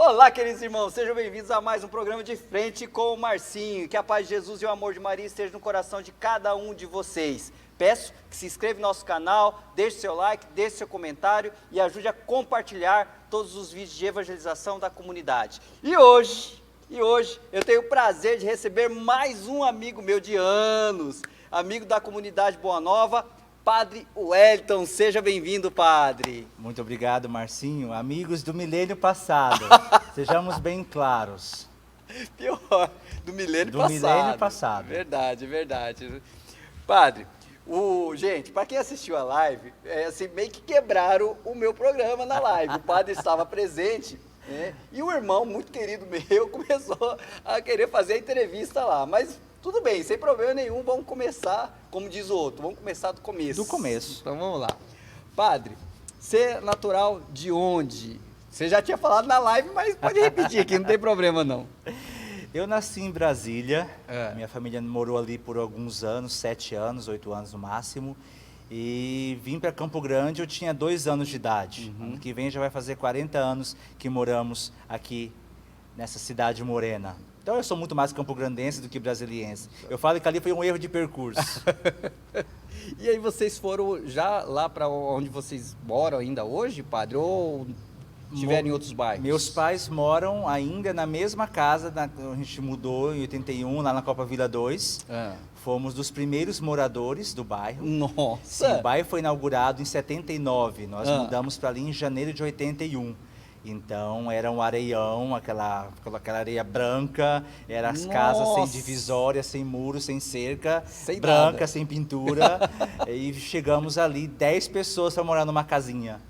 Olá, queridos irmãos, sejam bem-vindos a mais um programa de Frente com o Marcinho. Que a paz de Jesus e o amor de Maria estejam no coração de cada um de vocês. Peço que se inscreva no nosso canal, deixe seu like, deixe seu comentário e ajude a compartilhar todos os vídeos de evangelização da comunidade. E hoje eu tenho o prazer de receber mais um amigo meu de anos, amigo da comunidade Boa Nova, Padre Wellington. Seja bem-vindo, Padre. Muito obrigado, Marcinho. Amigos do milênio passado, sejamos bem claros. Pior, do milênio Do passado. milênio passado. Verdade, verdade. Padre, gente, para quem assistiu a live, assim, meio que quebraram o meu programa na live. O padre estava presente, né? E o irmão, muito querido meu, começou a querer fazer a entrevista lá. Mas tudo bem, sem problema nenhum, vamos começar, como diz o outro, vamos começar do começo. Do começo. Então vamos lá. Padre, você é natural de onde? Você já tinha falado na live, mas pode repetir aqui, não tem problema não. Eu nasci em Brasília, É. minha família morou ali por alguns anos, 7 anos, 8 anos no máximo, e vim para Campo Grande, eu tinha 2 anos de idade. Ano que vem já vai fazer 40 anos que moramos aqui nessa cidade morena. Então eu sou muito mais campograndense do que brasiliense. Eu falo que ali foi um erro de percurso. E aí vocês foram já lá para onde vocês moram ainda hoje, padre? Ou tiveram em outros bairros? Meus pais moram ainda na mesma casa, a gente mudou em 81, lá na Copa Vila 2. Ah. Fomos dos primeiros moradores do bairro. Sim, Nossa! o bairro foi inaugurado em 79, nós Ah. mudamos para ali em janeiro de 81. Então era um areião, aquela areia branca, eram as casas sem Nossa. divisória, sem muro, sem cerca, Sem branca, nada. sem pintura. E chegamos ali, 10 pessoas para morar numa casinha.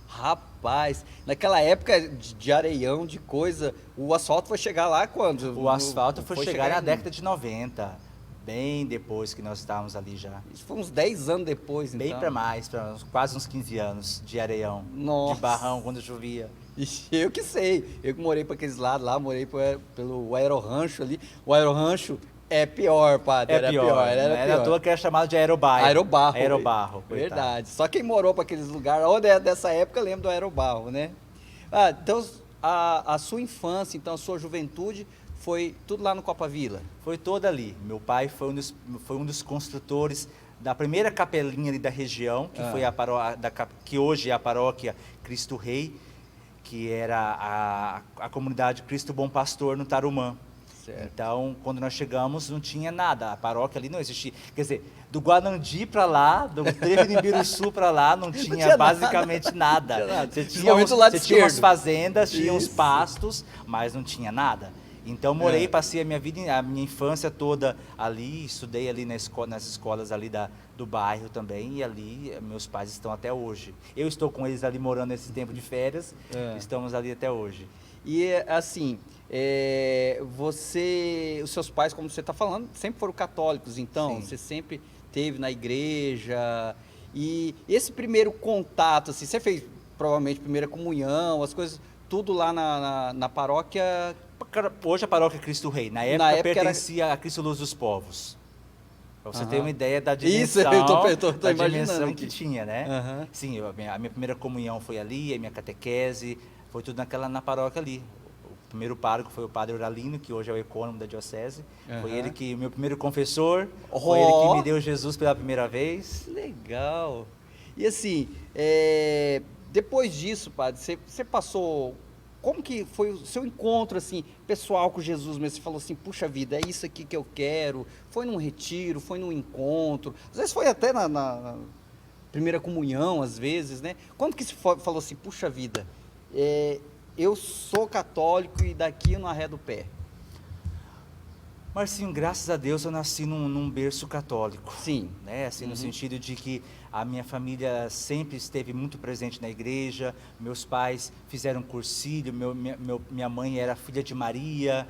Rapaz, naquela época de areião, de coisa, o asfalto foi chegar lá quando? O asfalto foi chegar na em- década de 90, bem depois que nós estávamos ali já. Isso foi uns 10 anos depois, então. Bem para mais, quase uns 15 anos de areião, Nossa. de barrão quando chovia. Ixi, eu que sei, eu que morei para aqueles lados lá, morei pelo aerorancho ali. O aerorancho é pior, padre, era pior. Não era à toa que era chamado de aerobairro. Aerobarro. Aerobarro, coitado. Verdade. Só quem morou para aqueles lugares, ou dessa época, lembra do aerobarro, né? Ah, então, a sua infância, então, a sua juventude, foi tudo lá no Copa Vila? Foi toda ali. Meu pai foi um dos construtores da primeira capelinha ali da região, que foi que hoje é a paróquia Cristo Rei, que era a comunidade Cristo Bom Pastor no Tarumã. Certo. Então, quando nós chegamos, não tinha nada, a paróquia ali não existia. Quer dizer, do Guanandi para lá, do Trevo de Ibiruçu para lá, não tinha tinha basicamente nada. Não tinha nada. Você Principalmente do lado você tinha umas esquerdo. fazendas, tinha uns Isso. pastos, mas não tinha nada. Então, passei a minha infância toda ali, estudei ali nas escolas ali do bairro também, e ali meus pais estão até hoje. Eu estou com eles ali morando nesse tempo de férias, estamos ali até hoje. E, assim, os seus pais, como você está falando, sempre foram católicos, então? Sim. Você sempre esteve na igreja. E esse primeiro contato, assim, você fez provavelmente primeira comunhão, as coisas, tudo lá na paróquia. Hoje a paróquia Cristo Rei, na época pertencia a Cristo Luz dos Povos. Para você ter uma ideia da dimensão, Isso, eu tô da imaginando dimensão aqui. que tinha, né? Aham. Sim, a minha primeira comunhão foi ali, a minha catequese, foi tudo na paróquia ali. O primeiro pároco foi o padre Uralino, que hoje é o ecônomo da diocese. Foi ele que, meu primeiro confessor, foi ele que me deu Jesus pela primeira vez. Legal. E assim, depois disso, padre, você passou. Como que foi o seu encontro, assim, pessoal com Jesus mesmo? Você falou assim, puxa vida, é isso aqui que eu quero. Foi num retiro, foi num encontro. Às vezes foi até na primeira comunhão, às vezes, né? Quando que você falou assim, puxa vida, eu sou católico e daqui eu não arredo o pé? Marcinho, graças a Deus eu nasci num berço católico. Sim. Né? Assim, no sentido de que a minha família sempre esteve muito presente na igreja, meus pais fizeram cursilho, minha mãe era filha de Maria,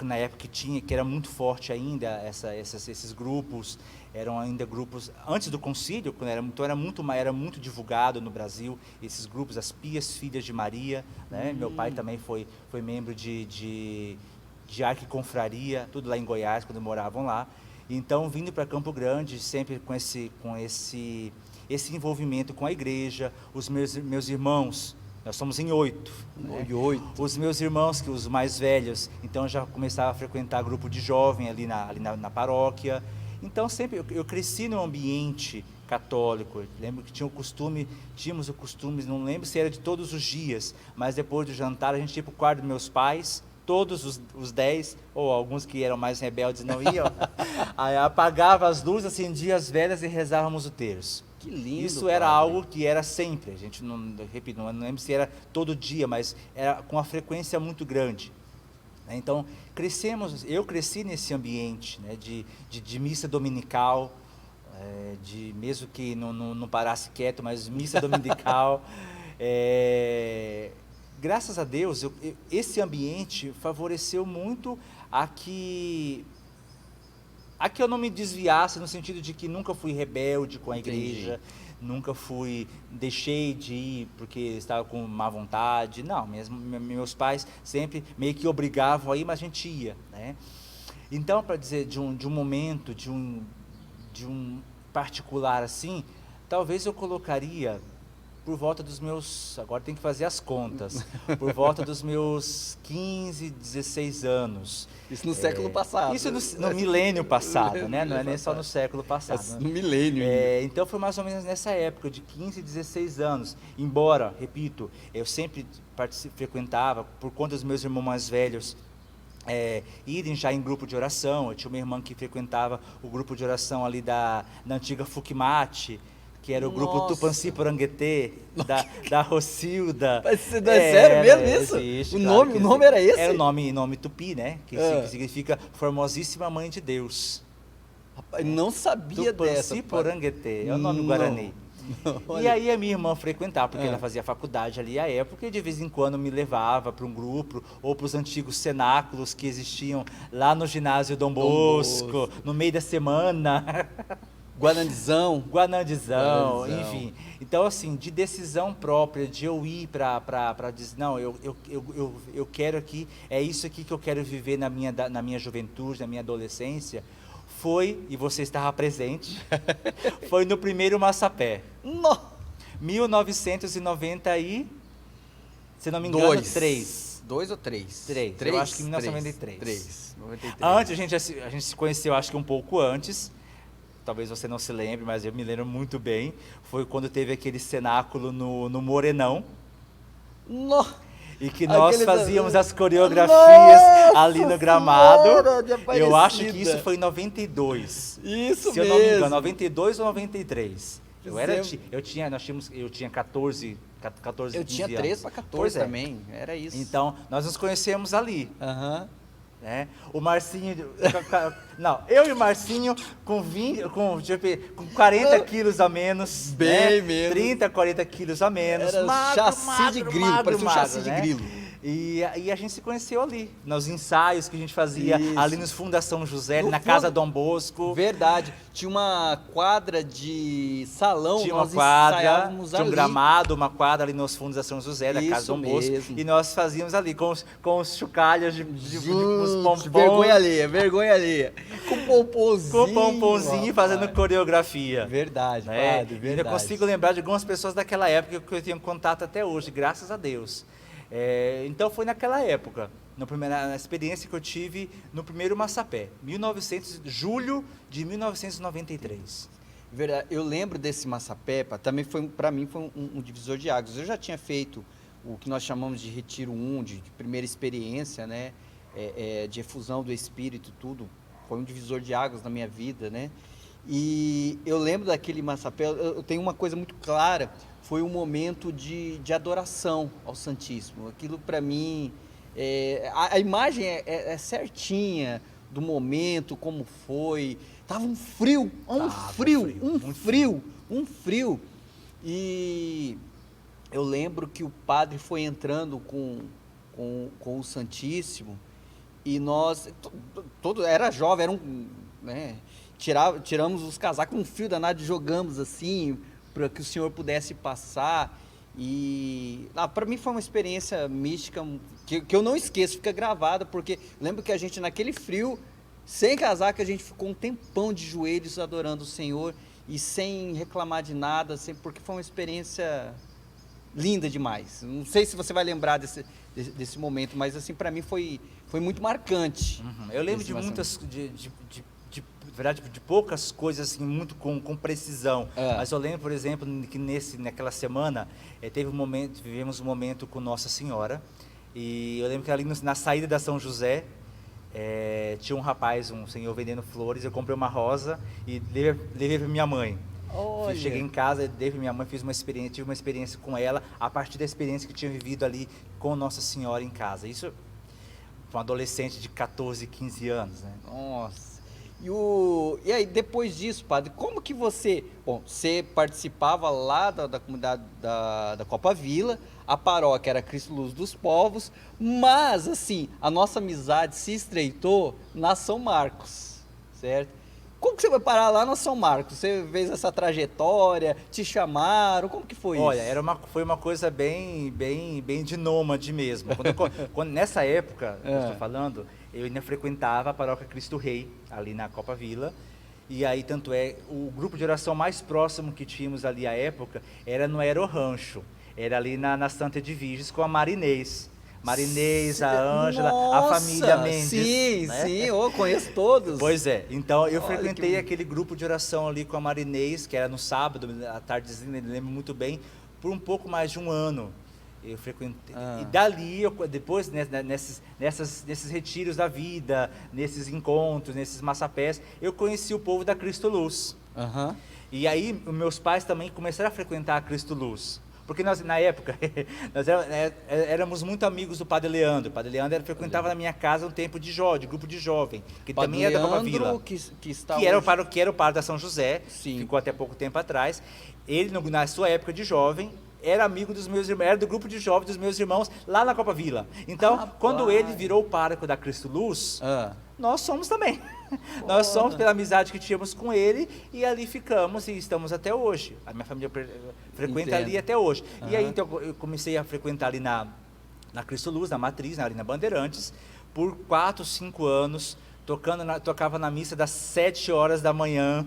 na época que era muito forte ainda esses grupos, eram ainda grupos, antes do concílio, então era muito divulgado no Brasil, esses grupos, as Pias Filhas de Maria, né? Meu pai também foi membro de arquiconfraria, tudo lá em Goiás, quando moravam lá. Então, vindo para Campo Grande, sempre com esse envolvimento com a igreja, os meus irmãos Nós somos em 8. Né? Em 8. Os meus irmãos, que os mais velhos, então já começava a frequentar grupo de jovem ali na paróquia. Então sempre eu cresci num ambiente católico. Eu lembro que tínhamos o costume, não lembro se era de todos os dias, mas depois do jantar a gente ia para o quarto dos meus pais, todos os 10, ou alguns que eram mais rebeldes não iam, aí apagava as luzes, acendia as velas e rezávamos o terço. Que lindo. Isso era padre. algo que era sempre, a gente repito, não lembro se era todo dia, mas era com uma frequência muito grande. Então, eu cresci nesse ambiente, né, de missa dominical, mesmo que não parasse quieto, mas missa dominical. Graças a Deus, esse ambiente favoreceu muito a que eu não me desviasse, no sentido de que nunca fui rebelde com a igreja, nunca deixei de ir porque estava com má vontade. Não, meus pais sempre meio que obrigavam a ir, mas a gente ia, né? Então, para dizer de um momento, de um particular assim, talvez eu colocaria por volta dos meus, agora tem que fazer as contas, por volta dos meus 15, 16 anos. Isso no século passado. Isso no milênio passado, né? Não é nem só no século passado. No milênio. Então foi mais ou menos nessa época, de 15, 16 anos. Embora, repito, eu sempre frequentava, por conta dos meus irmãos mais velhos, irem já em grupo de oração. Eu tinha uma irmã que frequentava o grupo de oração ali na antiga Fukmate, que era o grupo Tupanci Poranguetê, da Rocilda. Mas é sério mesmo isso? Existe, o nome era esse? Era o nome tupi, né? Que significa Formosíssima Mãe de Deus. Rapaz, não sabia dessa. Tupanci Poranguetê, é o nome guarani. E aí a minha irmã frequentava, porque ela fazia faculdade ali à época, e de vez em quando me levava para um grupo, ou para os antigos cenáculos que existiam lá no ginásio Dom Bosco, no meio da semana. Guanandizão, enfim. Então, assim, de decisão própria, de eu ir para dizer, não, eu quero aqui, é isso aqui que eu quero viver na minha juventude, na minha adolescência, e você estava presente, foi no primeiro Massapé. 1990 e, se não me engano, 3. 2 ou 3? 3, eu acho que em 1993. 93. Antes, a gente se conheceu, acho que um pouco antes. Talvez você não se lembre, mas eu me lembro muito bem. Foi quando teve aquele cenáculo no Morenão. E que nós fazíamos as coreografias ali no gramado. Eu acho que isso foi em 92. Isso se mesmo. Se eu não me engano, 92 ou 93. Eu tinha 14, 15 Eu tinha 13 para 14 também, era isso. Então, nós nos conhecemos ali. Aham. Né? O Marcinho, eu e o Marcinho com 40 quilos a menos, bem né? menos, 30, 40 quilos a menos, era chassi de grilo, parecia um chassi de grilo. E a gente se conheceu ali, nos ensaios que a gente fazia ali nos Fundação José, na Casa Dom Bosco. Verdade, tinha uma quadra de salão, tinha uma quadra, tinha um gramado, uma quadra ali nos fundos da São José, da Casa Dom Bosco, e nós fazíamos ali com os chocalhos de os pompons. Vergonha alheia. Com pomponzinho. Fazendo coreografia. Verdade, né? padre, verdade. Eu consigo lembrar de algumas pessoas daquela época que eu tenho contato até hoje, graças a Deus. Então foi naquela época, na experiência que eu tive no primeiro Massapé, julho de 1993. Verdade, eu lembro desse Massapé, também para mim foi um divisor de águas. Eu já tinha feito o que nós chamamos de Retiro 1, de primeira experiência, né? De efusão do Espírito, tudo. Foi um divisor de águas na minha vida, né? E eu lembro daquele Massapé, eu tenho uma coisa muito clara, foi um momento de adoração ao Santíssimo. Aquilo para mim, a imagem é certinha do momento, como foi. Tava um frio. E eu lembro que o padre foi entrando com o Santíssimo e nós, era jovem, né, tiramos os casacos, um frio danado, jogamos assim, para que o Senhor pudesse passar. E para mim foi uma experiência mística que eu não esqueço, fica gravada, porque lembro que a gente naquele frio, sem casaco, a gente ficou um tempão de joelhos adorando o Senhor e sem reclamar de nada, porque foi uma experiência linda demais. Não sei se você vai lembrar desse momento, mas assim, para mim foi muito marcante. Eu lembro Esse de lançamento. muitas, na verdade, de poucas coisas assim, muito com precisão. É. Mas eu lembro, por exemplo, que naquela semana, vivemos um momento com Nossa Senhora. E eu lembro que ali na saída da São José, tinha um rapaz, um senhor vendendo flores. Eu comprei uma rosa e levei para minha mãe. Olha. Cheguei em casa, dei para minha mãe, tive uma experiência com ela, a partir da experiência que eu tinha vivido ali com Nossa Senhora em casa. Isso para um adolescente de 14, 15 anos, né? Nossa. E aí, depois disso, padre, como que você participava lá da comunidade da Copa Vila, a paróquia era Cristo Luz dos Povos, mas, assim, a nossa amizade se estreitou na São Marcos, certo? Como que você vai parar lá na São Marcos? Você fez essa trajetória, te chamaram, como que foi Olha, isso? foi uma coisa bem de nômade mesmo. Nessa época, que eu estou falando, eu ainda frequentava a paróquia Cristo Rei, ali na Copa Vila. E aí, tanto o grupo de oração mais próximo que tínhamos ali à época era no Aerorrancho. Era ali na Santa Edviges com a Marinês. Marinês, a Ângela, a família Mendes. Sim, né? sim, eu conheço todos. Pois é, então eu Olha frequentei que- aquele grupo de oração ali com a Marinês, que era no sábado, à tardezinha, eu lembro muito bem, por um pouco mais de um ano. Eu frequentei. E dali, depois, nesses retiros da vida, nesses encontros, nesses massapés, eu conheci o povo da Cristo Luz. Aham. E aí, os meus pais também começaram a frequentar a Cristo Luz. Porque nós, na época, nós éramos muito amigos do Padre Leandro. O Padre Leandro frequentava na minha casa um tempo de grupo de jovem, que Padre também era da Copa Vila. Leandro, que está Que era, hoje- que era o padre da São José, Sim. ficou até pouco tempo atrás. Ele, na sua época de jovem, era amigo dos meus irmãos, era do grupo de jovens dos meus irmãos lá na Copa Vila. Então, Rapaz. quando ele virou o pároco da Cristo Luz, Ah. nós somos também. Nós somos pela amizade que tínhamos com ele e ali ficamos e estamos até hoje. A minha família frequenta Entendo. ali até hoje. E aí, Aham. então, eu comecei a frequentar ali na Cristo Luz, na Matriz, ali na Bandeirantes, por 4, 5 anos, tocava na missa das 7 horas da manhã,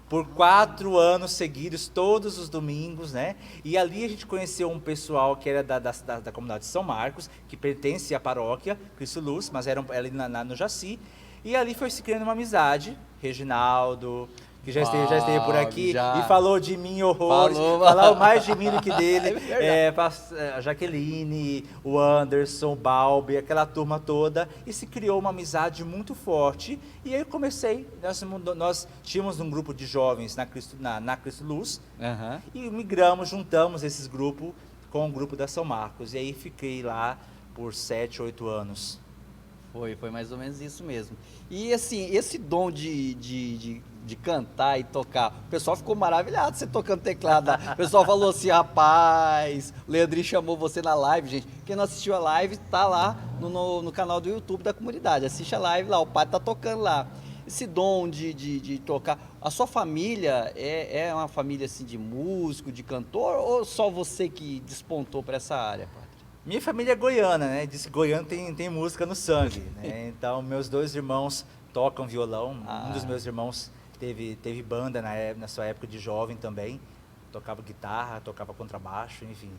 por 4 anos seguidos, todos os domingos, né? E ali a gente conheceu um pessoal que era da comunidade de São Marcos, que pertence à paróquia Cristo Luz, mas era ali no Jaci. E ali foi se criando uma amizade. Reginaldo, que já esteve por aqui já. e falou de mim horrores, Falou. falava mais de mim do que dele. É verdade. A Jaqueline, o Anderson, o Balbi, aquela turma toda, e se criou uma amizade muito forte. E aí eu comecei, nós tínhamos um grupo de jovens na Cristo Luz, Aham. e juntamos esses grupos com o grupo da São Marcos. E aí fiquei lá por 7, 8 anos. Foi mais ou menos isso mesmo. E assim, esse dom de cantar e tocar, o pessoal ficou maravilhado você tocando teclado lá. O pessoal falou assim, rapaz, o Leandrinho chamou você na live, gente. Quem não assistiu a live, tá lá no canal do YouTube da comunidade. Assiste a live lá, o padre tá tocando lá. Esse dom de tocar, a sua família é uma família assim de músico, de cantor, ou só você que despontou para essa área, padre? Minha família é goiana, né? Diz que goiano tem música no sangue, né? Então, meus 2 irmãos tocam violão. Um dos meus irmãos teve banda na sua época de jovem também. Tocava guitarra, tocava contrabaixo, enfim.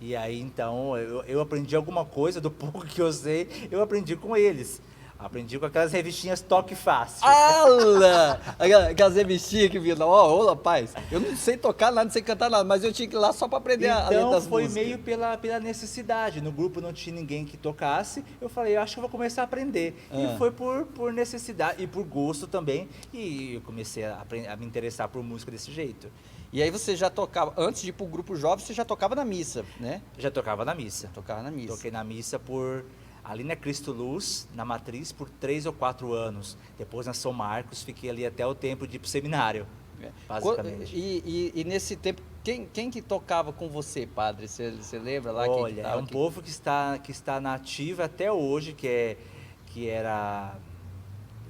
E aí, então, eu aprendi alguma coisa, do pouco que eu sei, eu aprendi com eles. Aprendi com aquelas revistinhas Toque Fácil. Ala! Aquelas revistinhas que vinham, ô rapaz, eu não sei tocar nada, não sei cantar nada, mas eu tinha que ir lá só para aprender a letra Então das foi músicas. meio pela necessidade. No grupo não tinha ninguém que tocasse. Eu falei, eu acho que eu vou começar a aprender. E foi por necessidade e por gosto também. E eu comecei a me interessar por música desse jeito. E aí você já tocava, antes de ir pro grupo jovem, você já tocava na missa, né? Já tocava na missa. Tocava na missa. Toquei na missa ali na Cristo Luz, na Matriz, por 3 ou 4 anos. Depois na São Marcos, fiquei ali até o tempo de ir pro seminário, basicamente. E nesse tempo, quem que tocava com você, padre? Você lembra lá? quem que Olha, tava, é um povo que está na ativa até hoje,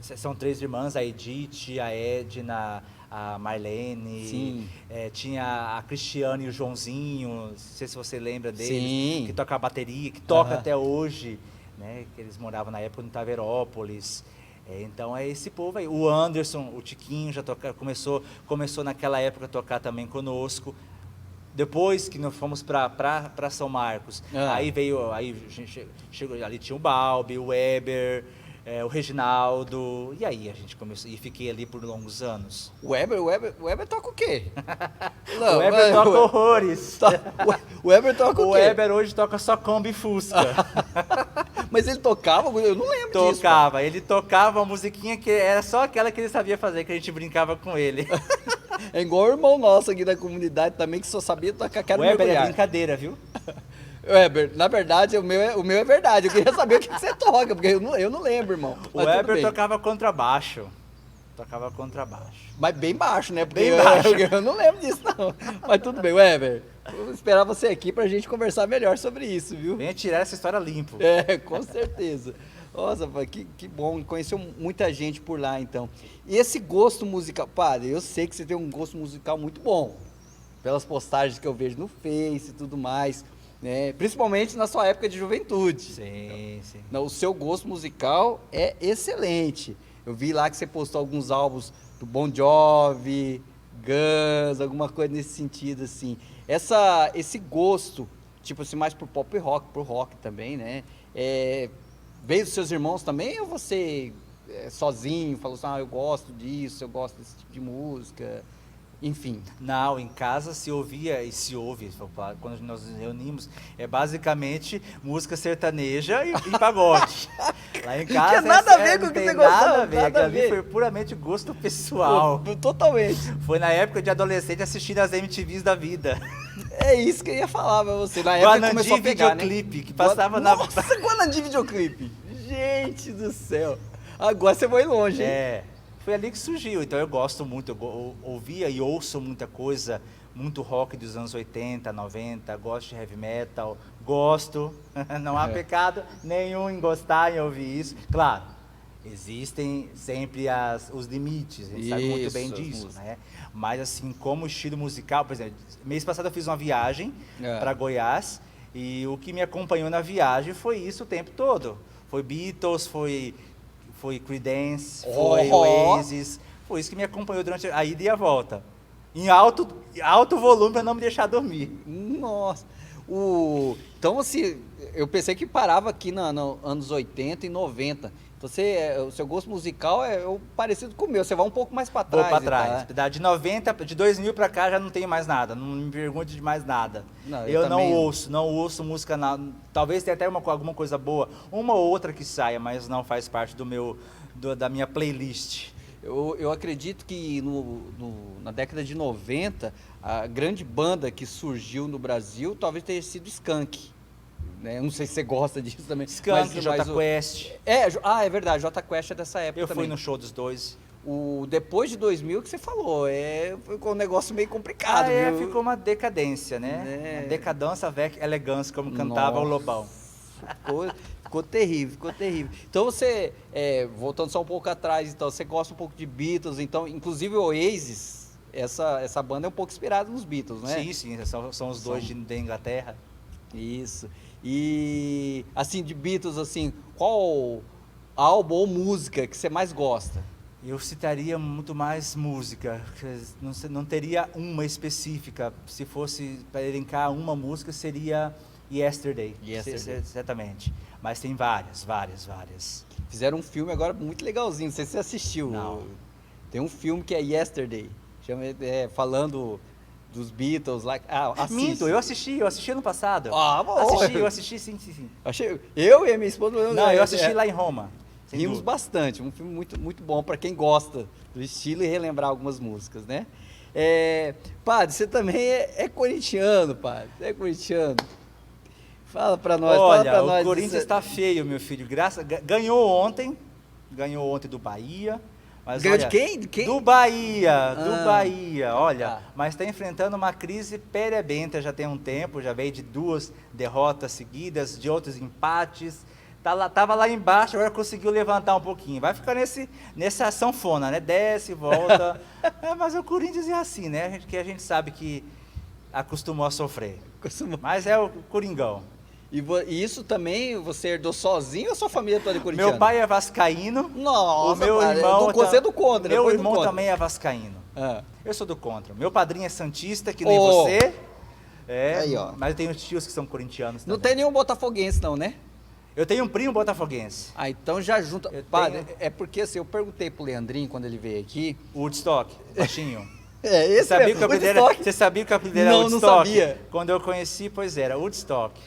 são 3 irmãs, a Edith, a Edna, a Marlene, Sim. Tinha a Cristiane e o Joãozinho, não sei se você lembra deles, Sim. que toca a bateria, que toca Aham. até hoje, né, que eles moravam na época no Taverópolis. Então é esse povo aí. O Anderson, o Tiquinho, já começou naquela época a tocar também conosco. Depois que nós fomos para São Marcos, aí a gente chegou, ali tinha o Balbi, o Weber, o Reginaldo, e aí a gente começou, e fiquei ali por longos anos. O Weber toca o quê? O Weber toca horrores. O Weber toca o quê? O Weber hoje toca só Kombi e Fusca. Mas ele tocava? Eu não lembro disso. Tocava, ele tocava uma musiquinha que era só aquela que ele sabia fazer, que a gente brincava com ele. É igual o irmão nosso aqui da comunidade também, que só sabia tocar o Weber é brincadeira, viu? Weber, na verdade, o meu é verdade. Eu queria saber o que você toca, porque eu não lembro, irmão. O Weber tocava contrabaixo. Tocava contrabaixo. Mas bem baixo, né? Bem baixo. Eu não lembro disso, não. Mas tudo bem, Weber. Vou esperar você aqui pra gente conversar melhor sobre isso, viu? Venha tirar essa história limpo. Com certeza. Nossa, que bom. Conheceu muita gente por lá, então. E esse gosto musical... Padre, eu sei que você tem um gosto musical muito bom. Pelas postagens que eu vejo no Face e tudo mais, né? Principalmente na sua época de juventude. Sim, sim. O seu gosto musical é excelente. Eu vi lá que você postou alguns álbuns do Bon Jovi, Guns, alguma coisa nesse sentido, assim. Esse gosto, tipo assim, mais pro pop rock, pro rock também, né? Veio dos seus irmãos também ou você sozinho falou assim, eu gosto disso, eu gosto desse tipo de música, enfim? Não, em casa se ouvia e se ouve, quando nós nos reunimos, é basicamente música sertaneja e pagode. Lá em casa não tinha nada a ver com o que você gostava. Nada a ver, aquilo ali foi puramente gosto pessoal. Totalmente. Foi na época de adolescente assistindo as MTVs da vida. É isso que eu ia falar pra você. Na época começou a pegar, videoclipe, né? que passava Nossa, Guanandi videoclipe. Gente do céu. Agora você foi longe, hein? Foi ali que surgiu. Então eu gosto muito, eu ouvia e ouço muita coisa, muito rock dos anos 80, 90, gosto de heavy metal, gosto, não há pecado nenhum em gostar, em ouvir isso. Claro, existem sempre os limites, a gente sabe muito bem disso, né? Mas assim, como estilo musical, por exemplo, mês passado eu fiz uma viagem para Goiás e o que me acompanhou na viagem foi isso o tempo todo. Foi Beatles, foi Creedence, foi Oasis, foi isso que me acompanhou durante a ida e a volta. Em alto volume para não me deixar dormir. Nossa. Então, assim, eu pensei que parava aqui nos anos 80 e 90. Então, o seu gosto musical é parecido com o meu. Você vai um pouco mais para trás. Vou para trás. Tá? De 2000 para cá já não tenho mais nada. Não me pergunte de mais nada. Eu não ouço música, talvez tenha até alguma coisa boa, uma ou outra que saia, mas não faz parte da minha playlist. Eu acredito que na década de 90, a grande banda que surgiu no Brasil talvez tenha sido Skank. Né? Não sei se você gosta disso também. Skank, Jota Quest. É verdade, Jota Quest é dessa época também. Eu fui no show dos dois. Depois de 2000 que você falou, ficou um negócio meio complicado. Ficou uma decadência, né? Uma decadência avec elegance, como cantava o Lobão. Ficou terrível. Então você, voltando só um pouco atrás, então você gosta um pouco de Beatles, então, inclusive o Oasis, essa banda é um pouco inspirada nos Beatles, né? Sim, são os dois da Inglaterra. Isso. E, assim, de Beatles, assim, qual álbum ou música que você mais gosta? Eu citaria muito mais música, não teria uma específica. Se fosse para elencar uma música, seria Yesterday. Certamente. Mas tem várias. Fizeram um filme agora muito legalzinho, não sei se você assistiu. Não. Tem um filme que é Yesterday, falando dos Beatles lá. Minto, eu assisti ano passado. Bom. Eu assisti, sim. Eu e a minha esposa... eu assisti lá em Roma. Rimos bastante, um filme muito, muito bom para quem gosta do estilo e relembrar algumas músicas, né? Padre, você também é corintiano, padre. Você é corintiano. Fala para nós. Olha, o Corinthians está feio, meu filho. Ganhou ontem do Bahia. Mas ganhou de quem? Do Bahia. Olha, mas está enfrentando uma crise perebenta já tem um tempo, já veio de 2 derrotas seguidas, de outros empates. Tava lá embaixo, agora conseguiu levantar um pouquinho. Vai ficar nessa sanfona, né? Desce, volta. Mas o Corinthians é assim, né? Que a gente sabe que acostumou a sofrer. Mas é o Coringão. E isso também você herdou sozinho ou sua família toda é corintiana? Meu pai é vascaíno. Nossa, o meu irmão você é do contra. Meu irmão também é vascaíno. Eu sou do contra. Meu padrinho é santista, que nem você. Aí, ó. Mas eu tenho tios que são corintianos Não também. tem nenhum botafoguense não, né? Eu tenho um primo botafoguense. Ah, então já junta. Eu Padre, tenho- é porque assim, eu perguntei pro Leandrinho quando ele veio aqui. Woodstock, baixinho. É, Você esse sabia, mesmo, que o apelido era, Woodstock. você sabia que o apelido era Não, não Woodstock? sabia. Quando eu conheci, pois era, Woodstock.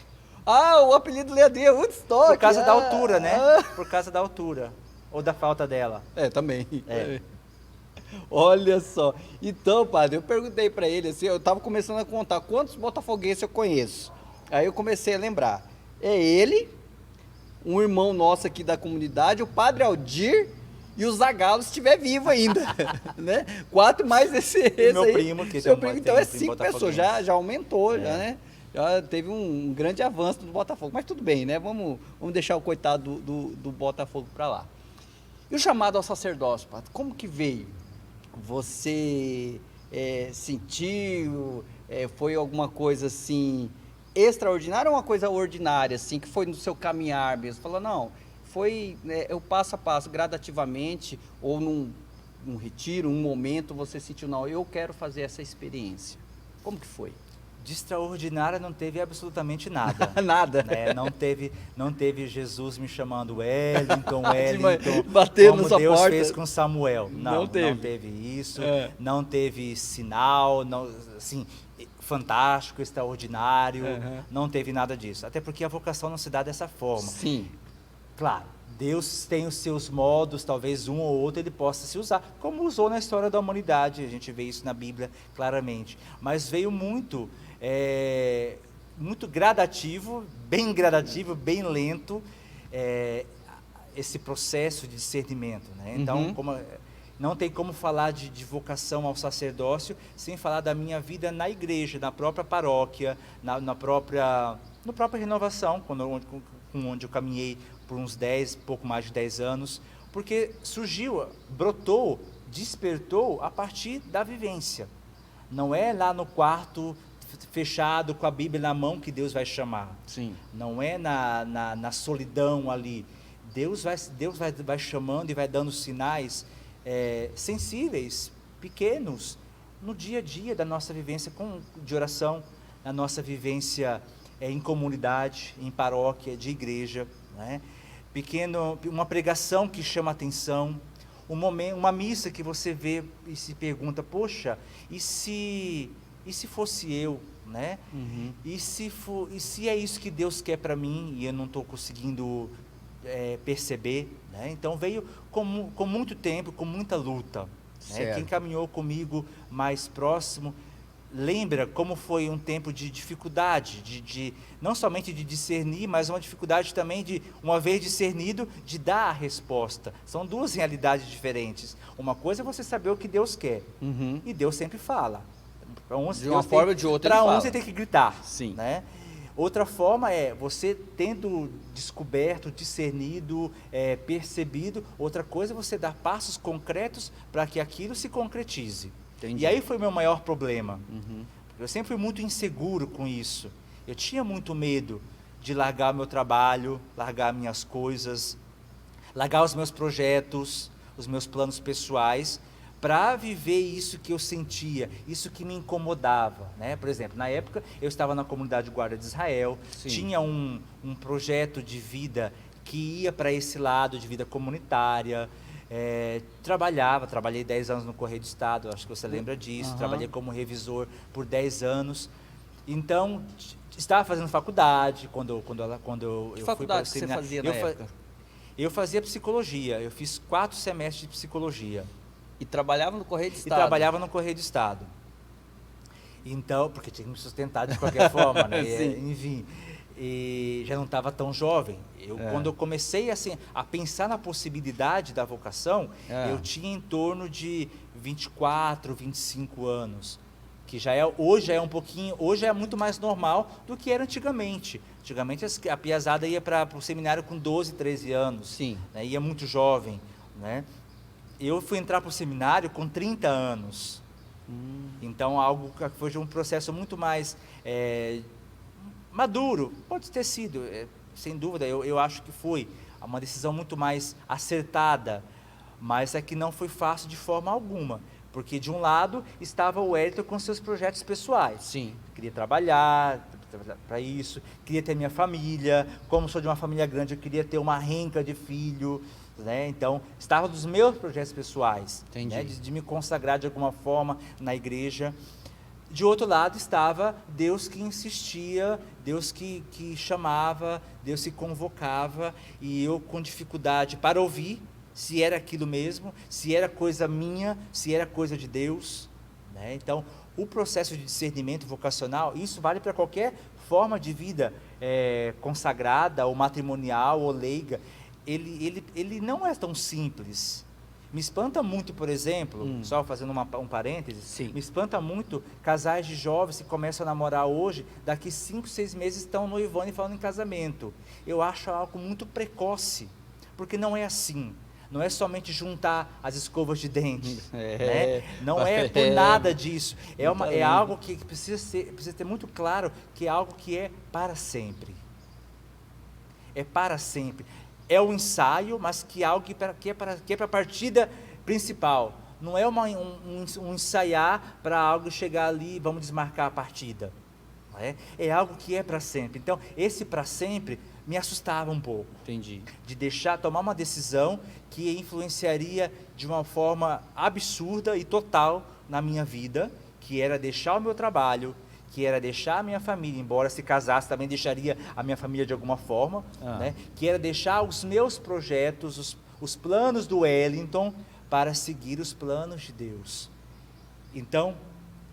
Ah, o apelido do Leandrinho é Woodstock. Por causa da ah, altura, né? ah. Por causa da altura. Ou da falta dela. É, também. É. Olha só. Então, padre, eu perguntei pra ele assim, eu tava começando a contar quantos botafoguenses eu conheço. Aí eu comecei a lembrar. É ele, um irmão nosso aqui da comunidade, o padre Aldir e o Zagalo, se estiver vivo ainda, né? 4 mais esse meu aí. primo, que Seu tem primo, um então é primo 5 pessoas, botafoguense. já aumentou, É. já, né? Já teve um grande avanço do Botafogo, mas tudo bem, né? Vamos deixar o coitado do Botafogo pra lá. E o chamado ao sacerdócio, padre, como que veio? Você sentiu, foi alguma coisa assim extraordinária ou uma coisa ordinária, assim, que foi no seu caminhar mesmo? Falou, não, foi eu passo a passo, gradativamente, ou num retiro, um momento, você sentiu, não, eu quero fazer essa experiência. Como que foi? De extraordinária não teve absolutamente nada. Nada. Né? Não teve Jesus me chamando Wellington, Batendo como na sua Deus porta. fez com Samuel. Não Não teve. teve isso, É. não teve sinal, não, assim, fantástico, extraordinário, Uhum. não teve nada disso. Até porque a vocação não se dá dessa forma. Sim. Claro, Deus tem os seus modos, talvez um ou outro ele possa se usar, como usou na história da humanidade, a gente vê isso na Bíblia claramente. Mas veio muito gradativo, bem lento, esse processo de discernimento. Né? Então, Uhum. não tem como falar de vocação ao sacerdócio sem falar da minha vida na igreja, na própria paróquia, na própria renovação, onde eu caminhei por uns pouco mais de 10 anos, porque brotou, despertou a partir da vivência. Não é lá no quarto fechado com a Bíblia na mão que Deus vai chamar. Sim. Não é na solidão ali. Deus vai chamando e vai dando sinais sensíveis, pequenos, no dia a dia da nossa vivência de oração, na nossa vivência em comunidade, em paróquia, de igreja, né? Uma pregação que chama atenção, uma missa que você vê e se pergunta, poxa, e se fosse eu, né? Uhum. E se é isso que Deus quer para mim e eu não estou conseguindo perceber, né? Então veio com muito tempo, com muita luta, né? Quem caminhou comigo mais próximo lembra como foi um tempo de dificuldade, de não somente de discernir, mas uma dificuldade também de, uma vez discernido, de dar a resposta. São duas realidades diferentes. Uma coisa é você saber o que Deus quer, Uhum. e Deus sempre fala. De uma forma ou de outra ele Para fala. um você tem que gritar. Sim. Né? Outra forma é você tendo descoberto, discernido, percebido. Outra coisa é você dar passos concretos para que aquilo se concretize. Entendi. E aí foi o meu maior problema. Uhum. Eu sempre fui muito inseguro com isso. Eu tinha muito medo de largar meu trabalho, largar minhas coisas, largar os meus projetos, os meus planos pessoais, para viver isso que eu sentia, isso que me incomodava, né? Por exemplo, na época eu estava na comunidade Guarda de Israel, Sim. tinha um projeto de vida que ia para esse lado de vida comunitária, trabalhei 10 anos no Correio do Estado, acho que você lembra disso, Uhum. trabalhei como revisor por 10 anos, então estava fazendo faculdade, quando eu Que fui para o faculdade que você seminário. fazia na época? Eu fazia psicologia, eu fiz 4 semestres de psicologia. E trabalhava no Correio de E Estado? trabalhava no Correio do Estado. Então, porque tinha que me sustentar de qualquer forma, né? Sim. Enfim, e já não estava tão jovem. Quando eu comecei assim, a pensar na possibilidade da vocação, eu tinha em torno de 24, 25 anos. Que hoje é um pouquinho, hoje é muito mais normal do que era antigamente. Antigamente a piazada ia para o seminário com 12, 13 anos. Sim. Né? Ia muito jovem, né? Eu fui entrar para o seminário com 30 anos. Então, algo que foi um processo muito mais maduro. Pode ter sido, sem dúvida, eu acho que foi uma decisão muito mais acertada, mas é que não foi fácil de forma alguma, Porque de um lado estava o Wellington com seus projetos pessoais. Sim. Queria trabalhar para isso, queria ter minha família, como sou de uma família grande, eu queria ter uma renca de filho, né? Então, estava dos meus projetos pessoais, né? De me consagrar de alguma forma na igreja. De outro lado estava Deus que insistia, Deus que chamava, Deus que convocava, e eu com dificuldade para ouvir se era aquilo mesmo, se era coisa minha, se era coisa de Deus, né? Então, o processo de discernimento vocacional, isso vale para qualquer forma de vida consagrada, ou matrimonial, ou leiga. Ele não é tão simples. Me espanta muito, por exemplo, só fazendo um parênteses, Sim. Me espanta muito casais de jovens que começam a namorar hoje, daqui 5, 6 meses estão noivando e falando em casamento. Eu acho algo muito precoce, porque não é assim. Não é somente juntar as escovas de dente, né? Não é por nada disso. É algo que precisa ter muito claro, que é algo que é para sempre. É para sempre. É o ensaio, mas que é algo que é para a partida principal. Não é um ensaiar para algo chegar ali e vamos desmarcar a partida. Não é? É algo que é para sempre. Então, esse para sempre me assustava um pouco. Entendi. De tomar uma decisão que influenciaria de uma forma absurda e total na minha vida, que era deixar o meu trabalho, que era deixar a minha família, embora se casasse também deixaria a minha família de alguma forma, né? Que era deixar os meus projetos, os planos do Wellington, para seguir os planos de Deus. Então,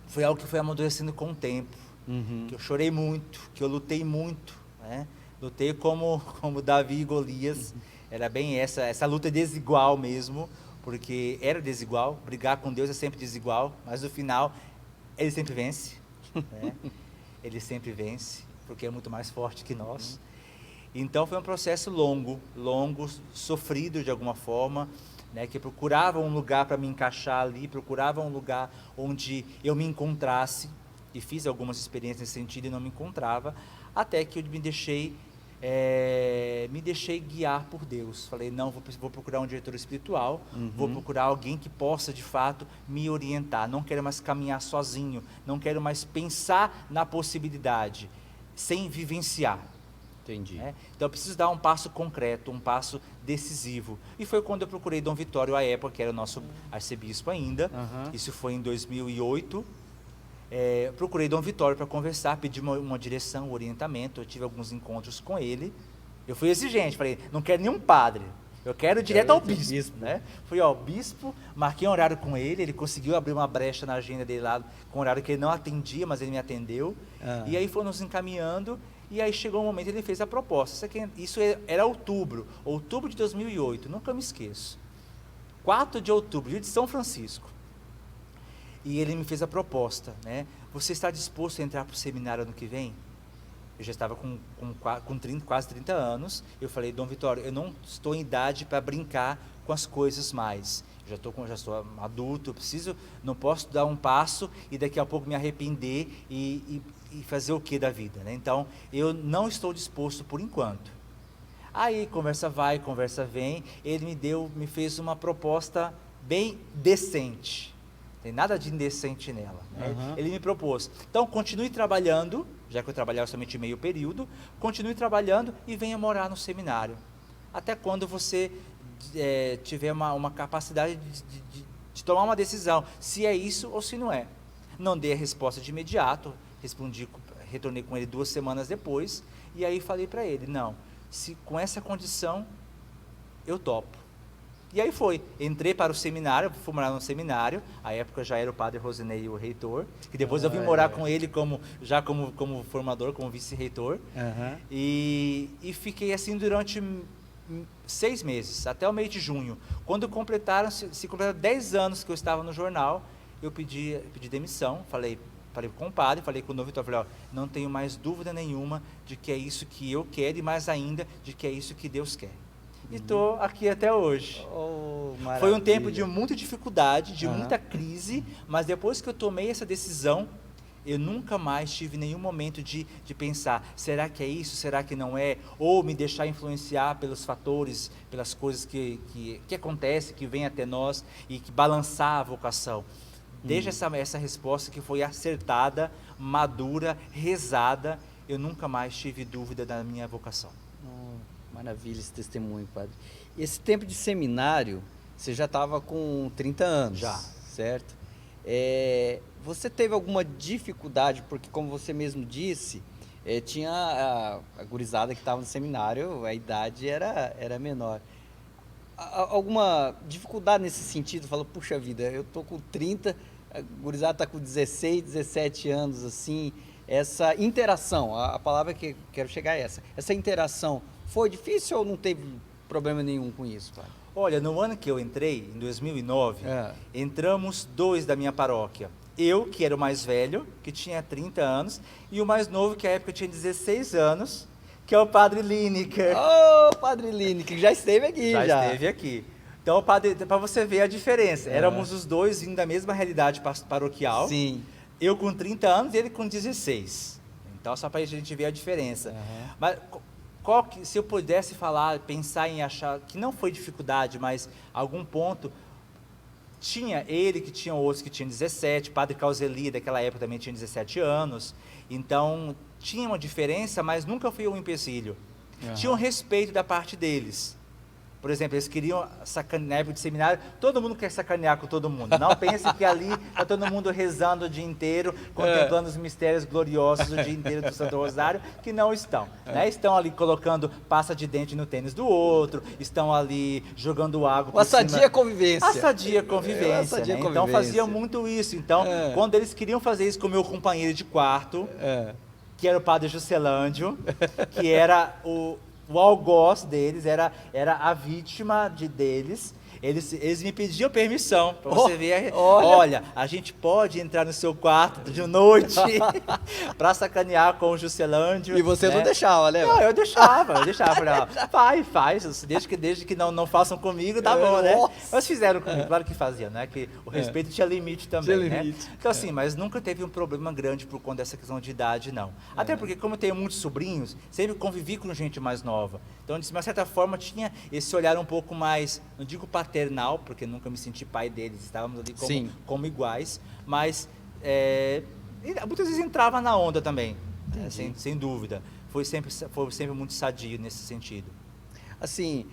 foi algo que foi amadurecendo com o tempo, que eu chorei muito, que eu lutei muito, né? Lutei como Davi e Golias, era bem essa luta desigual mesmo, porque era desigual, brigar com Deus é sempre desigual, mas no final ele sempre vence, né? Ele sempre vence, porque é muito mais forte que nós. Então foi um processo longo, sofrido de alguma forma, né? Que procurava um lugar para me encaixar ali, procurava um lugar onde eu me encontrasse, e fiz algumas experiências nesse sentido e não me encontrava, até que eu me deixei guiar por Deus. Falei, não, vou procurar um diretor espiritual, vou procurar alguém que possa de fato me orientar, não quero mais caminhar sozinho, não quero mais pensar na possibilidade, sem vivenciar. Entendi. Então eu preciso dar um passo concreto, um passo decisivo. E foi quando eu procurei Dom Vitório, à época, que era o nosso arcebispo ainda, isso foi em 2008, procurei Dom Vitório para conversar, pedi uma direção, um orientamento, eu tive alguns encontros com ele, eu fui exigente, falei, não quero nenhum padre, eu quero direto ao bispo, né? Fui ao bispo, marquei um horário com ele conseguiu abrir uma brecha na agenda dele lá, com um horário que ele não atendia, mas ele me atendeu, e aí foi nos encaminhando, e aí chegou um momento, ele fez a proposta, isso era outubro de 2008, nunca me esqueço, 4 de outubro, dia de São Francisco. E ele me fez a proposta, né? Você está disposto a entrar para o seminário ano que vem? Eu já estava com quase 30 anos. Eu falei, Dom Vitório, eu não estou em idade para brincar com as coisas mais. Já estou adulto, não posso dar um passo e daqui a pouco me arrepender e fazer o que da vida, né? Então, eu não estou disposto por enquanto. Aí, conversa vai, conversa vem, ele me fez uma proposta bem decente. Tem nada de indecente nela, né? Ele me propôs, então continue trabalhando, já que eu trabalhava somente meio período, continue trabalhando e venha morar no seminário, até quando você tiver uma capacidade de tomar uma decisão, se é isso ou se não é. Não dei a resposta de imediato, retornei com ele 2 semanas depois, e aí falei para ele, não, se com essa condição, eu topo. E aí entrei para o seminário, fui morar no seminário, à época já era o padre Rosinei o reitor, que depois eu vim morar com ele como formador, como vice-reitor, e fiquei assim durante 6 meses, até o mês de junho. Quando se completaram 10 anos que eu estava no jornal, eu pedi demissão, falei com o padre, falei com o Dom Vitório, falei, não tenho mais dúvida nenhuma de que é isso que eu quero, e mais ainda, de que é isso que Deus quer. E estou aqui até hoje. Foi um tempo de muita dificuldade, de muita crise, mas depois que eu tomei essa decisão, eu nunca mais tive nenhum momento de pensar, será que é isso, será que não é? Ou me deixar influenciar pelos fatores, pelas coisas que acontecem, que vêm até nós, e que balançar a vocação. Desde essa resposta que foi acertada, madura, rezada, eu nunca mais tive dúvida da minha vocação. Maravilha esse testemunho, padre. Esse tempo de seminário, você já estava com 30 anos, Já. certo? Você teve alguma dificuldade, porque como você mesmo disse, tinha a gurizada que estava no seminário, a idade era menor. Alguma dificuldade nesse sentido? Falou, puxa vida, eu tô com 30, a gurizada está com 16, 17 anos, assim, essa interação, a palavra que eu quero chegar é essa interação foi difícil ou não teve problema nenhum com isso, pai? Olha, no ano que eu entrei, em 2009, entramos 2 da minha paróquia. Eu, que era o mais velho, que tinha 30 anos, e o mais novo, que à época tinha 16 anos, que é o padre Lineker. Ô, padre Lineker, já esteve aqui, Já esteve aqui. Então, para você ver a diferença, éramos os dois vindo da mesma realidade paroquial. Sim. Eu com 30 anos e ele com 16. Então, só para a gente ver a diferença. Mas se eu pudesse falar, pensar em achar que não foi dificuldade, mas algum ponto, tinha ele que tinha outros que tinham 17, padre Causeli daquela época também tinha 17 anos, então tinha uma diferença, mas nunca foi um empecilho. Tinha um respeito da parte deles. Por exemplo, eles queriam sacanear, na época de seminário, todo mundo quer sacanear com todo mundo. Não pense que ali está todo mundo rezando o dia inteiro, contemplando os mistérios gloriosos o dia inteiro do Santo Rosário, que não estão. Né? Estão ali colocando pasta de dente no tênis do outro, estão ali jogando água por cima. A sadia convivência. A sadia convivência, né? Então fazia muito isso. Então, quando eles queriam fazer isso com o meu companheiro de quarto, que era o padre Juscelândio, que era o algoz deles, era a vítima deles, eles me pediam permissão, para você ver, olha, a gente pode entrar no seu quarto de noite para sacanear com o Juscelândio. E você não deixava, né? Não, eu deixava, falei, faz, desde que não façam comigo, tá bom, né? Mas fizeram comigo, claro que faziam, né? Que o respeito tinha limite também, né? Então assim, mas nunca teve um problema grande por conta dessa questão de idade, não. Até porque, como eu tenho muitos sobrinhos, sempre convivi com gente mais nova. Então, de uma certa forma, tinha esse olhar um pouco mais, não digo paternal, porque nunca me senti pai deles, estávamos ali como iguais, mas muitas vezes entrava na onda também, sem dúvida. Foi sempre muito sadio nesse sentido. Assim,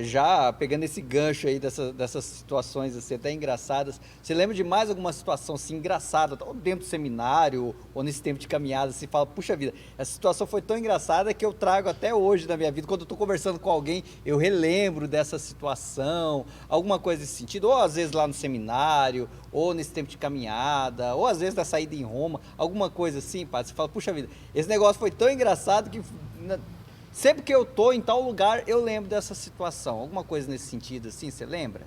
já pegando esse gancho aí dessas situações assim, até engraçadas, você lembra de mais alguma situação assim, engraçada, ou dentro do seminário, ou nesse tempo de caminhada, você fala, puxa vida, essa situação foi tão engraçada que eu trago até hoje na minha vida, quando eu estou conversando com alguém, eu relembro dessa situação, alguma coisa nesse sentido, ou às vezes lá no seminário, ou nesse tempo de caminhada, ou às vezes na saída em Roma, alguma coisa assim, padre, você fala, puxa vida, esse negócio foi tão engraçado que... Sempre que eu tô em tal lugar, eu lembro dessa situação. Alguma coisa nesse sentido assim, você lembra?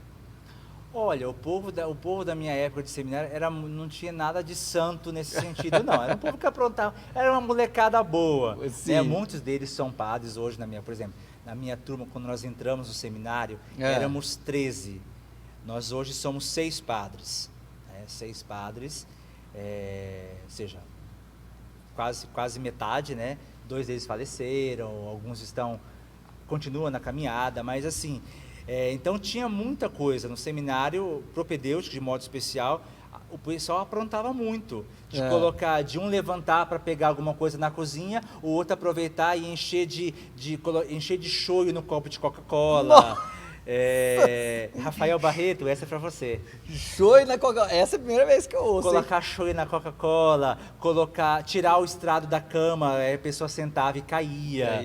Olha, o povo da minha época de seminário não tinha nada de santo nesse sentido, não. Era um povo que aprontava, era uma molecada boa. Né? Muitos deles são padres hoje, por exemplo, na minha turma, quando nós entramos no seminário, éramos 13. Nós hoje somos 6 padres. 6 padres, ou seja, quase metade, né? 2 deles faleceram, alguns continuam na caminhada, mas assim, então tinha muita coisa no seminário propedêutico, de modo especial, o pessoal aprontava muito, de um levantar para pegar alguma coisa na cozinha, o outro aproveitar e encher de shoyu no copo de Coca-Cola. Rafael Barreto, essa é pra você. Shoyu na Coca-Cola, essa é a primeira vez que eu ouço. Colocar shoyu na Coca-Cola, tirar o estrado da cama, a pessoa sentava e caía.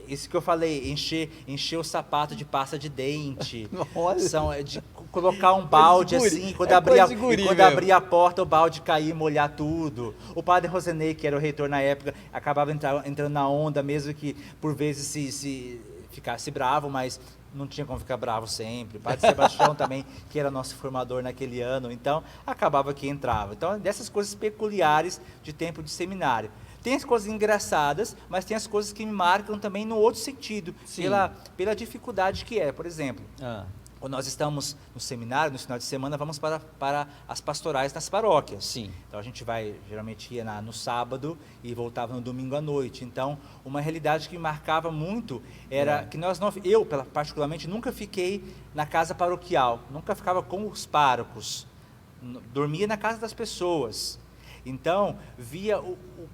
Isso que eu falei, encher o sapato de pasta de dente. Colocar um balde assim, quando abria a porta, o balde cair e molhar tudo. O padre Rosenei, que era o reitor na época, acabava entrando na onda, mesmo que por vezes se ficasse bravo, mas não tinha como ficar bravo sempre. O padre Sebastião também, que era nosso formador naquele ano, então acabava que entrava. Então, dessas coisas peculiares de tempo de seminário. Tem as coisas engraçadas, mas tem as coisas que me marcam também no outro sentido, pela dificuldade que é. Por exemplo, quando nós estamos no seminário, no final de semana, vamos para as pastorais nas paróquias. Sim. Então a gente geralmente ia no sábado e voltava no domingo à noite. Então, uma realidade que me marcava muito era que eu particularmente nunca fiquei na casa paroquial, nunca ficava com os párocos. dormia na casa das pessoas. Então, via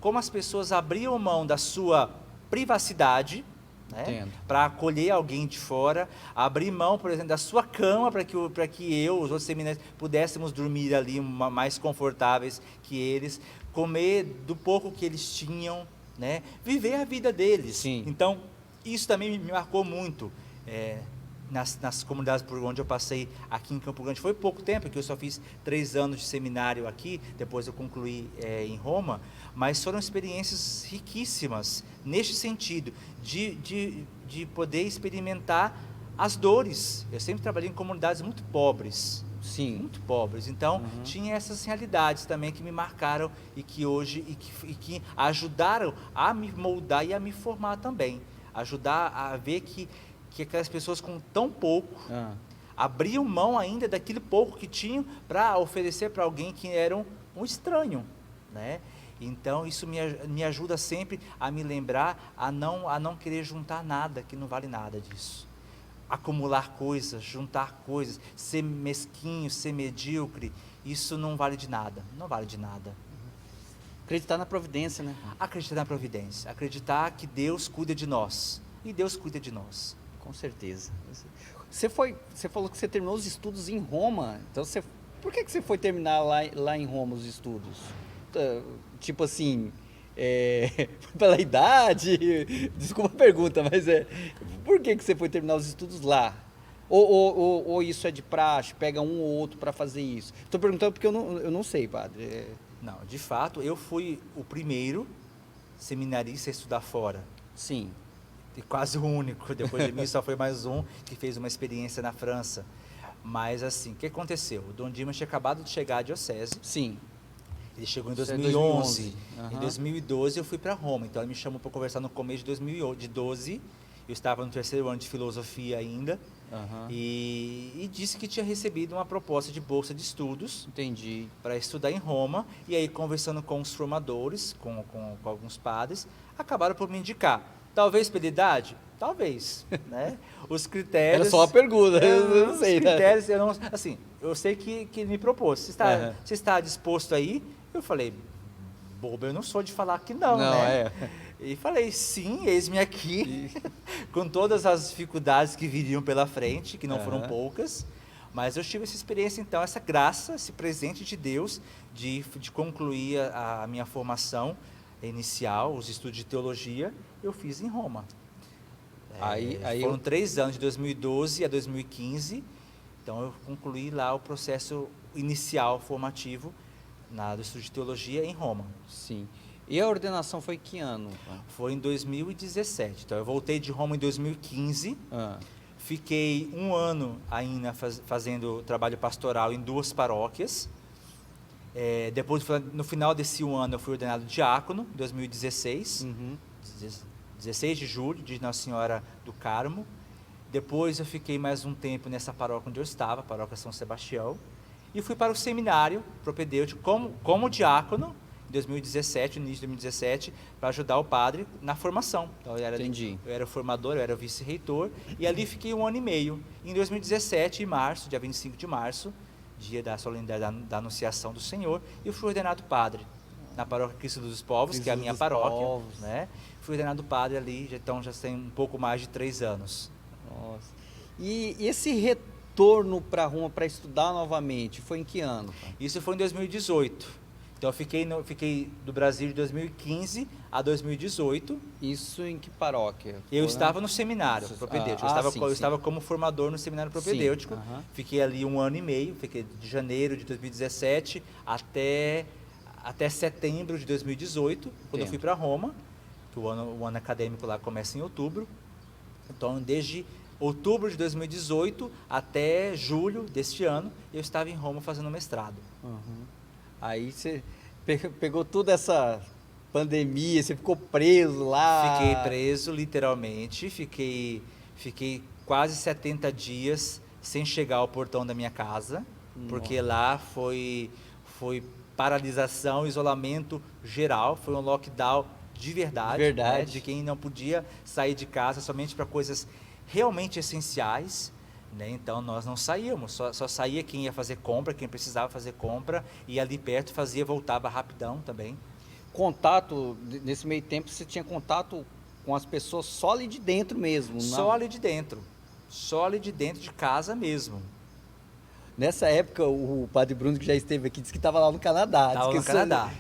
como as pessoas abriam mão da sua privacidade, né, para acolher alguém de fora, abrir mão, por exemplo, da sua cama para que eu, os outros seminaristas, pudéssemos dormir ali mais confortáveis que eles, comer do pouco que eles tinham, né, viver a vida deles. Sim. Então, isso também me marcou muito. Nas comunidades por onde eu passei aqui em Campo Grande, foi pouco tempo, porque eu só fiz 3 anos de seminário aqui, depois eu concluí em Roma, mas foram experiências riquíssimas, neste sentido, de poder experimentar as dores. Eu sempre trabalhei em comunidades muito pobres, Sim. muito pobres, então tinha essas realidades também que me marcaram e que hoje, e que ajudaram a me moldar e a me formar também, ajudar a ver que aquelas pessoas com tão pouco abriam mão ainda daquele pouco que tinham para oferecer para alguém que era um estranho, né? Então isso me ajuda sempre a me lembrar a não querer juntar nada, que não vale nada disso. Acumular coisas, juntar coisas, ser mesquinho, ser medíocre, isso não vale de nada, não vale de nada. Acreditar na providência, né? Acreditar na providência, acreditar que Deus cuida de nós, e Deus cuida de nós. Com certeza. Você falou que você terminou os estudos em Roma, então por que você foi terminar lá em Roma os estudos? Tipo assim, pela idade? Desculpa a pergunta, mas por que você foi terminar os estudos lá? Ou isso é de praxe, pega um ou outro para fazer isso? Estou perguntando porque eu não sei, padre. Não, de fato, eu fui o primeiro seminarista a estudar fora. Sim. E quase o único, depois de mim só foi mais um que fez uma experiência na França. Mas assim, o que aconteceu? O Dom Dimas tinha acabado de chegar à diocese. Sim. Ele chegou em Isso é 2011. 2011. Em 2012 eu fui para Roma, então ele me chamou para conversar no começo de 2012. Eu estava no 3º ano de filosofia ainda. E disse que tinha recebido uma proposta de bolsa de estudos. Entendi. Para estudar em Roma. E aí, conversando com os formadores, com alguns padres, acabaram por me indicar. Talvez pela idade? Talvez, né? Os critérios... Era só uma pergunta, eu não sei, os critérios, né? Eu sei que ele me propôs. Você está disposto aí? Eu falei, bobo, eu não sou de falar que não, né? E falei, sim, eis-me aqui, com todas as dificuldades que viriam pela frente, que não foram poucas, mas eu tive essa experiência, então, essa graça, esse presente de Deus, de concluir a minha formação inicial, os estudos de teologia, eu fiz em Roma. Foram 3 anos, de 2012 a 2015, então eu concluí lá o processo inicial formativo do estudo de teologia em Roma. Sim. E a ordenação foi que ano? Foi em 2017, então eu voltei de Roma em 2015, fiquei 1 ano ainda fazendo trabalho pastoral em 2 paróquias. Depois, no final desse 1 ano, eu fui ordenado diácono, em 2016, 16 de julho, de Nossa Senhora do Carmo. Depois eu fiquei mais um tempo nessa paróquia onde eu estava, a paróquia São Sebastião, e fui para o seminário propedêutico como diácono, em 2017, no início de 2017, para ajudar o padre na formação. Então, eu era o formador, eu era o vice-reitor, e ali fiquei 1 ano e meio. Em 2017, em março, dia 25 de março, dia da solenidade da Anunciação do Senhor, eu fui ordenado padre na paróquia Cristo dos Povos, que é a minha paróquia, né? Fui ordenado padre ali, então já tem um pouco mais de 3 anos. Nossa. E esse retorno para Roma para estudar novamente, foi em que ano? Isso foi em 2018. Então eu fiquei do Brasil de 2015 a 2018. Isso em que paróquia? Eu estava no seminário propedêutico. Eu estava como formador no seminário propedêutico. Fiquei ali 1 ano e meio, fiquei de janeiro de 2017 até setembro de 2018, quando eu fui para Roma, que o ano acadêmico lá começa em outubro. Então, desde outubro de 2018 até julho deste ano, eu estava em Roma fazendo mestrado. Aí você pegou toda essa pandemia, você ficou preso lá? Fiquei preso, literalmente. Fiquei quase 70 dias sem chegar ao portão da minha casa, porque lá foi paralisação, isolamento geral, foi um lockdown de verdade. Né, de quem não podia sair de casa somente para coisas realmente essenciais. né? Então nós não saíamos, só saía quem ia fazer compra, quem precisava fazer compra, e ali perto fazia, voltava rapidão também. Contato, nesse meio tempo, você tinha contato com as pessoas só ali de dentro mesmo? Só ali de dentro de casa mesmo. Nessa época, o Padre Bruno, que já esteve aqui, disse que estava lá no Canadá. Estava no Canadá.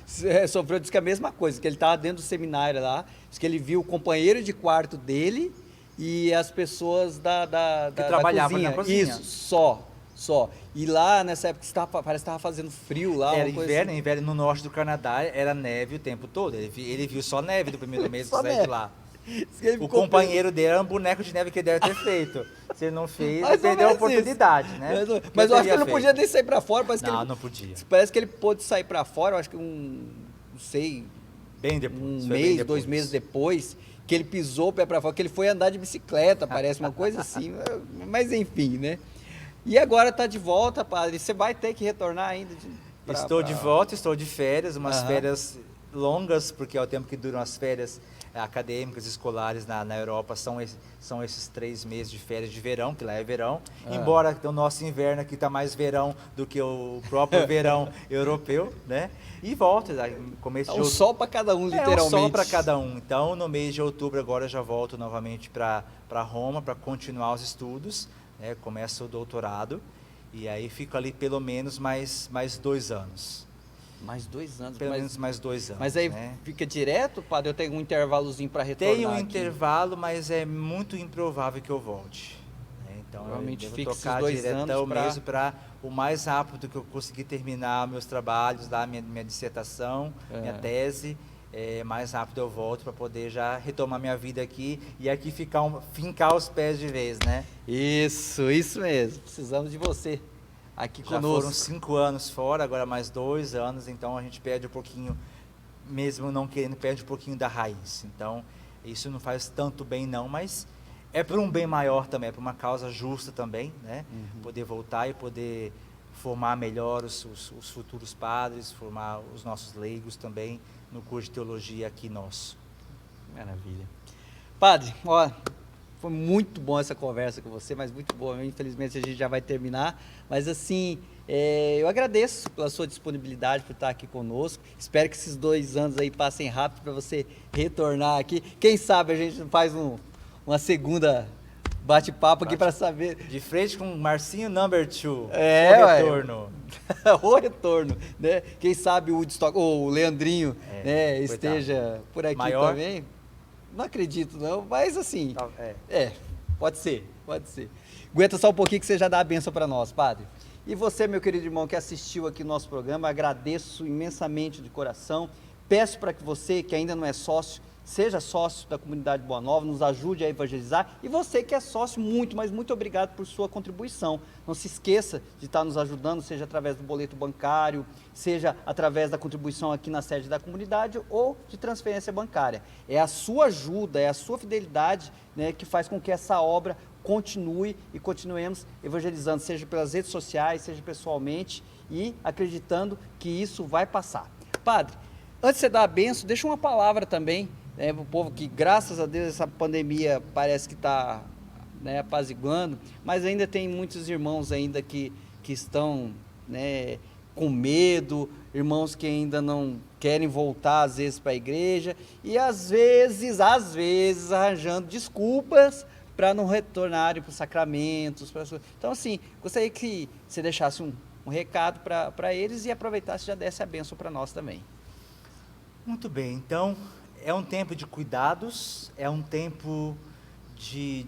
Sofreu, disse que a mesma coisa, que ele estava dentro do seminário lá, disse que ele viu o companheiro de quarto dele e as pessoas que trabalhavam cozinha. na cozinha. Isso, só. E lá, nessa época, parece que estava fazendo frio lá. Era inverno, assim. Inverno no norte do Canadá, era neve o tempo todo. Ele viu só neve no primeiro mês que saiu de lá. O companheiro dele era um boneco de neve que ele deve ter feito. Se ele não fez, ele perdeu a oportunidade, né? Mas eu acho que ele não podia nem sair pra fora. Não podia. Parece que ele pôde sair pra fora, eu acho que não sei, bem depois, um mês, 2 meses depois, que ele pisou o pé pra fora, que ele foi andar de bicicleta, parece uma coisa assim. Mas enfim, né? E agora tá de volta, padre. Você vai ter que retornar ainda? Estou de volta, estou de férias, umas férias longas, porque é o tempo que duram as férias acadêmicas, escolares na Europa, são esses 3 meses de férias de verão, que lá é verão, embora o nosso inverno aqui está mais verão do que o próprio verão europeu, né? E volta, começo de outubro. Um sol para cada um, literalmente. Um sol para cada um. Então, no mês de outubro, agora eu já volto novamente para Roma, para continuar os estudos, né? Começo o doutorado, e aí fico ali pelo menos mais 2 anos. Mais 2 anos. Pelo menos mais 2 anos. Mas aí, né? Fica direto, padre? Eu tenho um intervalozinho para retornar? Tem um intervalo, mas é muito improvável que eu volte. Então, realmente eu fica devo tocar diretão mesmo para o mais rápido que eu conseguir terminar meus trabalhos, lá, minha dissertação, minha tese. Mais rápido eu volto para poder já retomar minha vida aqui e aqui fincar os pés de vez, né? Isso mesmo. Precisamos de você aqui já conosco. Foram 5 anos fora, agora mais 2 anos, então a gente perde um pouquinho, mesmo não querendo, perde um pouquinho da raiz. Então, isso não faz tanto bem não, mas é para um bem maior também, é para uma causa justa também, né? Poder voltar e poder formar melhor os futuros padres, formar os nossos leigos também no curso de teologia aqui nosso. Maravilha. Padre, ó, foi muito bom essa conversa com você, mas muito boa. Infelizmente a gente já vai terminar, mas assim, eu agradeço pela sua disponibilidade, por estar aqui conosco. Espero que esses 2 anos aí passem rápido para você retornar aqui. Quem sabe a gente faz uma segunda bate-papo aqui para saber. De frente com o Marcinho number 2. O retorno. O retorno, né? Quem sabe o Woodstock, ou o Leandrinho, né, esteja por aqui maior também. Não acredito não, mas assim, pode ser. Aguenta só um pouquinho que você já dá a bênção para nós, padre. E você, meu querido irmão, que assistiu aqui o nosso programa, agradeço imensamente de coração. Peço para que você, que ainda não é sócio, seja sócio da comunidade Boa Nova, nos ajude a evangelizar. E você que é sócio, mas muito obrigado por sua contribuição. Não se esqueça de estar nos ajudando, seja através do boleto bancário, seja através da contribuição aqui na sede da comunidade ou de transferência bancária. É a sua ajuda, é a sua fidelidade, né, que faz com que essa obra continue e continuemos evangelizando, seja pelas redes sociais, seja pessoalmente, e acreditando que isso vai passar. Padre, antes de você dar a bênção, deixa uma palavra também, para o povo que, graças a Deus, essa pandemia parece que está, né, apaziguando, mas ainda tem muitos irmãos ainda que estão, né, com medo, irmãos que ainda não querem voltar às vezes para a igreja e às vezes arranjando desculpas para não retornarem para os sacramentos. Então, assim, gostaria que você deixasse um recado para eles e aproveitasse e já desse a bênção para nós também. Muito bem, então é um tempo de cuidados, é um tempo de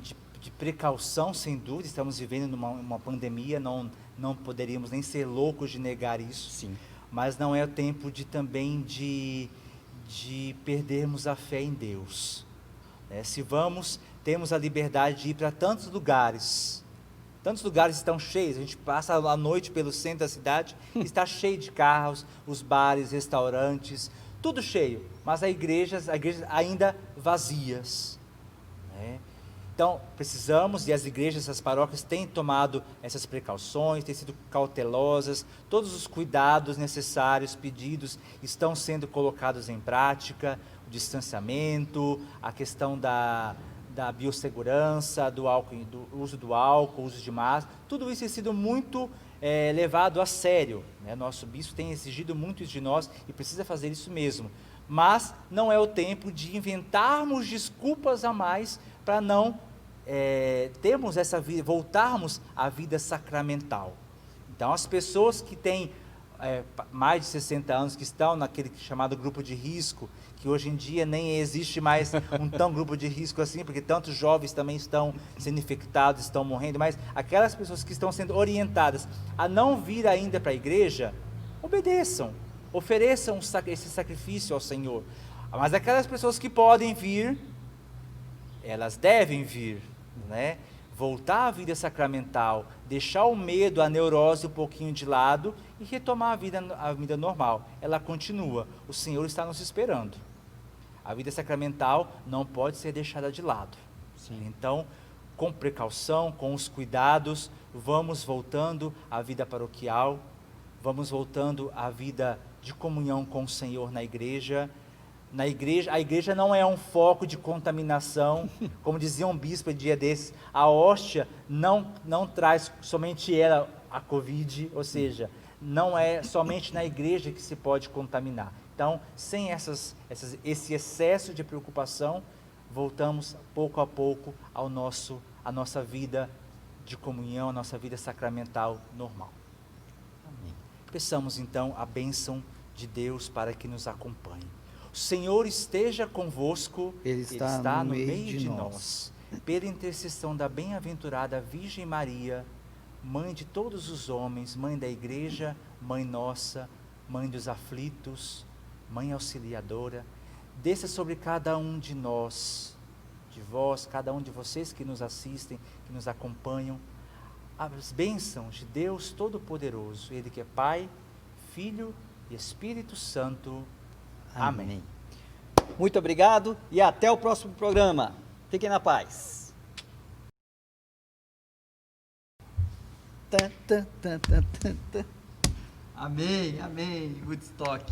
precaução, sem dúvida. Estamos vivendo numa pandemia, não poderíamos nem ser loucos de negar isso. Sim. Mas não é o tempo também de perdermos a fé em Deus. Se temos a liberdade de ir para tantos lugares estão cheios, a gente passa a noite pelo centro da cidade, está cheio de carros, os bares, restaurantes, tudo cheio, mas as igrejas ainda vazias, né? Então, precisamos, e as igrejas, as paróquias têm tomado essas precauções, têm sido cautelosas, todos os cuidados necessários, pedidos, estão sendo colocados em prática, o distanciamento, a questão da biossegurança, do álcool, do uso do álcool, uso de máscara, tudo isso tem sido muito levado a sério, né? Nosso bispo tem exigido muito isso de nós e precisa fazer isso mesmo, mas não é o tempo de inventarmos desculpas a mais para não termos essa vida, voltarmos à vida sacramental. Então, as pessoas que têm mais de 60 anos, que estão naquele chamado grupo de risco, que hoje em dia nem existe mais um tão grupo de risco assim, porque tantos jovens também estão sendo infectados, estão morrendo, mas aquelas pessoas que estão sendo orientadas a não vir ainda para a igreja, obedeçam, ofereçam esse sacrifício ao Senhor. Mas aquelas pessoas que podem vir, elas devem vir, né? Voltar à vida sacramental, deixar o medo, a neurose um pouquinho de lado e retomar a vida normal. Ela continua, o Senhor está nos esperando. A vida sacramental não pode ser deixada de lado. Sim. Então, com precaução, com os cuidados, vamos voltando à vida paroquial, vamos voltando à vida de comunhão com o Senhor na igreja. A igreja não é um foco de contaminação, como dizia um bispo dia desses, a hóstia não traz somente ela a Covid, ou seja, não é somente na igreja que se pode contaminar. Então, sem esse excesso de preocupação, voltamos pouco a pouco à nossa vida de comunhão, à nossa vida sacramental normal. Amém. Peçamos então a bênção de Deus para que nos acompanhe. O Senhor esteja convosco, Ele está no meio de nós. Pela intercessão da bem-aventurada Virgem Maria, Mãe de todos os homens, Mãe da Igreja, Mãe nossa, Mãe dos aflitos, Mãe auxiliadora, desça sobre cada um de nós, de vós, cada um de vocês que nos assistem, que nos acompanham, as bênçãos de Deus Todo-Poderoso, Ele que é Pai, Filho e Espírito Santo. Amém. Muito obrigado e até o próximo programa. Fiquem na paz. Amém, amém, Woodstock.